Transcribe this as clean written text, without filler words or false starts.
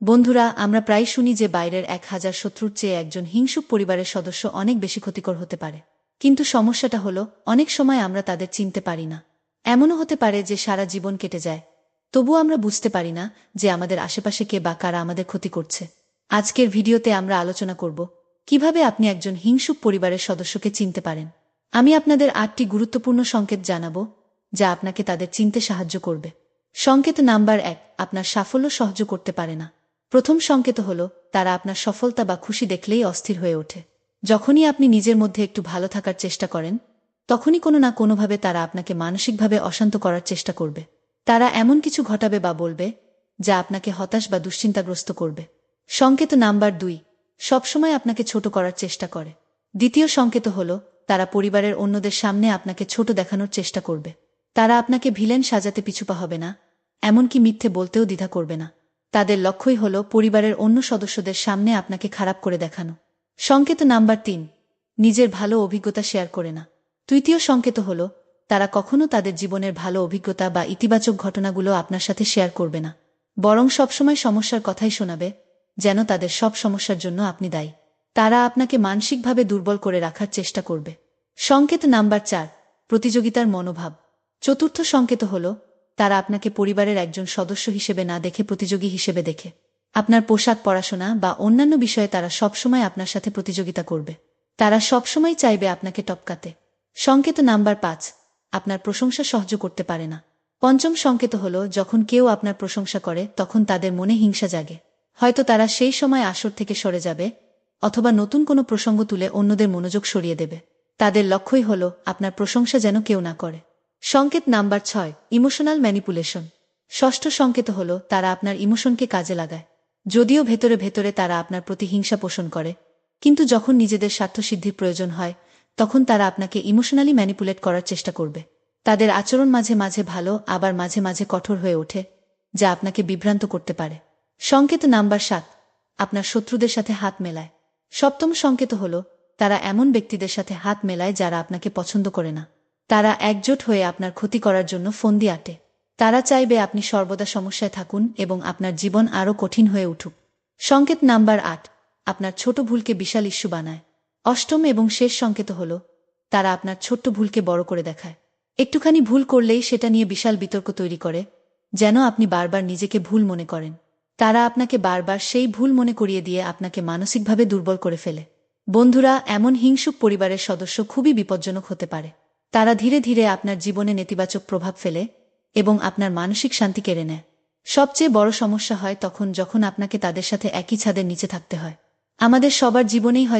বন্ধুরা, আমরা প্রায় শুনি যে বাইরের ১,০০০ শত্রুর চেয়ে একজন হিংসুক পরিবারের সদস্য অনেক বেশি ক্ষতিকর হতে পারে। কিন্তু সমস্যাটা হলো, অনেক সময় আমরা তাদের চিনতে পারি না। এমনও হতে পারে যে সারা জীবন কেটে যায়, তবুও আমরা বুঝতে পারি না যে আমাদের আশেপাশে কে বা কারা আমাদের ক্ষতি করছে। আজকের ভিডিওতে আমরা আলোচনা করব কিভাবে আপনি একজন হিংসুক পরিবারের সদস্যকে চিনতে পারেন। আমি আপনাদের ৮টি গুরুত্বপূর্ণ সংকেত জানাবো, যা আপনাকে তাদের চিনতে সাহায্য করবে। সংকেত নাম্বার ১, আপনার সাফল্য সহ্য করতে পারে না। প্রথম সংকেত হল, তারা আপনার সফলতা বা খুশি দেখলেই অস্থির হয়ে ওঠে। যখনই আপনি নিজের মধ্যে একটু ভালো থাকার চেষ্টা করেন, তখনই কোনো না কোনোভাবে তারা আপনাকে মানসিকভাবে অশান্ত করার চেষ্টা করবে। তারা এমন কিছু ঘটাবে বা বলবে যা আপনাকে হতাশ বা দুশ্চিন্তাগ্রস্ত করবে। সংকেত নাম্বার ২, সবসময় আপনাকে ছোট করার চেষ্টা করে। দ্বিতীয় সংকেত হল, তারা পরিবারের অন্যদের সামনে আপনাকে ছোট দেখানোর চেষ্টা করবে। তারা আপনাকে ভিলেন সাজাতে পিছুপা হবে না, এমনকি মিথ্যে বলতেও দ্বিধা করবে না। তাদের লক্ষ্যই হল পরিবারের অন্য সদস্যদের সামনে আপনাকে খারাপ করে দেখানো। সংকেত নাম্বার ৩, নিজের ভালো অভিজ্ঞতা শেয়ার করে না। তৃতীয় সংকেত হল, তারা কখনো তাদের জীবনের ভালো অভিজ্ঞতা বা ইতিবাচক ঘটনাগুলো আপনার সাথে শেয়ার করবে না, বরং সবসময় সমস্যার কথাই শোনাবে, যেন তাদের সব সমস্যার জন্য আপনি দায়ী। তারা আপনাকে মানসিকভাবে দুর্বল করে রাখার চেষ্টা করবে। সংকেত নাম্বার ৪, প্রতিযোগিতার মনোভাব। চতুর্থ সংকেত হল, তারা আপনাকে পরিবারের একজন সদস্য হিসেবে না দেখে প্রতিযোগী হিসেবে দেখে। আপনার পোশাক, পড়াশোনা বা অন্যান্য বিষয়ে তারা সবসময় আপনার সাথে প্রতিযোগিতা করবে। তারা সবসময় চাইবে আপনাকে টপকাতে। সংকেত নাম্বার ৫, আপনার প্রশংসা সহ্য করতে পারে না। পঞ্চম সংকেত হল, যখন কেউ আপনার প্রশংসা করে তখন তাদের মনে হিংসা জাগে। হয়তো তারা সেই সময় আসর থেকে সরে যাবে, অথবা নতুন কোনো প্রসঙ্গ তুলে অন্যদের মনোযোগ সরিয়ে দেবে। তাদের লক্ষ্যই হল আপনার প্রশংসা যেন কেউ না করে। সংকেত নাম্বার ৬, ইমোশনাল ম্যানিপুলেশন। ষষ্ঠ সংকেত হল, তারা আপনার ইমোশনকে কাজে লাগায়। যদিও ভেতরে ভেতরে তারা আপনার প্রতি হিংসা পোষণ করে, কিন্তু যখন নিজেদের স্বার্থসিদ্ধির প্রয়োজন হয়, তখন তারা আপনাকে ইমোশনালি ম্যানিপুলেট করার চেষ্টা করবে। তাদের আচরণ মাঝে মাঝে ভালো, আবার মাঝে মাঝে কঠোর হয়ে ওঠে, যা আপনাকে বিভ্রান্ত করতে পারে। সংকেত নাম্বার ৭, আপনার শত্রুদের সাথে হাত মেলায়। সপ্তম সংকেত হল, তারা এমন ব্যক্তিদের সাথে হাত মেলায় যারা আপনাকে পছন্দ করে না। তারা একজোট হয়ে আপনার ক্ষতি করার জন্য ফন্দি আঁটে। তারা চাইবে আপনি সর্বদা সমস্যায় থাকুন এবং আপনার জীবন আরও কঠিন হয়ে উঠুক। সংকেত নাম্বার ৮, আপনার ছোট ভুলকে বিশাল ইস্যু বানায়। অষ্টম এবং শেষ সংকেত হল, তারা আপনার ছোট্ট ভুলকে বড় করে দেখায়। একটুখানি ভুল করলেই সেটা নিয়ে বিশাল বিতর্ক তৈরি করে, যেন আপনি বারবার নিজেকে ভুল মনে করেন। তারা আপনাকে বারবার সেই ভুল মনে করিয়ে দিয়ে আপনাকে মানসিকভাবে দুর্বল করে ফেলে। বন্ধুরা, এমন হিংসুক পরিবারের সদস্য খুবই বিপজ্জনক হতে পারে। তারা ধীরে ধীরে আপনার জীবনে নেতিবাচক প্রভাব ফেলে এবং আপনার মানসিক শান্তি কেড়ে নেয়। সবচেয়ে বড় সমস্যা হয় তখন, যখন আপনাকে তাদের সাথে একই ছাদের নিচে থাকতে হয়। আমাদের সবার জীবনেই হয়